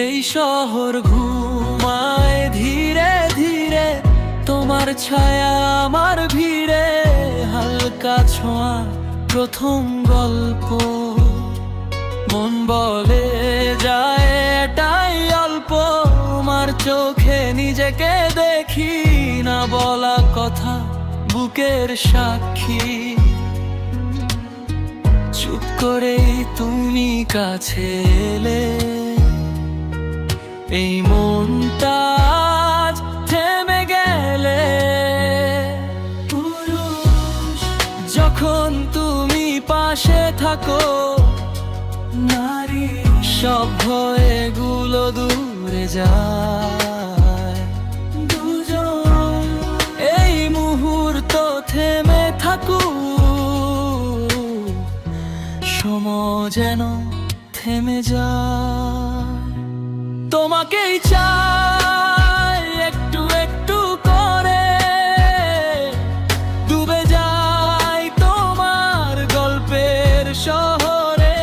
এই শহর ঘুমায় ধীরে ধীরে, তোমার ছায়া আমার ভিড়ে, হালকা ছোঁয়া প্রথম গল্প। মন বলে যায় এটাই অল্প, আমার চোখে নিজেকে দেখি, না বলা কথা বুকের সাক্ষী। চুপ করেই তুমি কাছে এলে, এই মনটা আজ থেমে গেলে। পুরুষ যখন তুমি পাশে থাকো, নারী সব ভয়গুলো দূরে যায়। দুজন এই মুহূর্ত থেমে থাকুক, সময় যেন থেমে যায়। তোমাকেই চাই একটু একটু করে, ডুবে যাই তোমার গল্পের শহরে।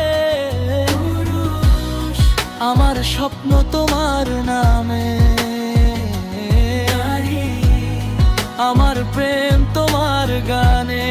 আমার স্বপ্ন তোমার নামে, আমার প্রেম তোমার গানে।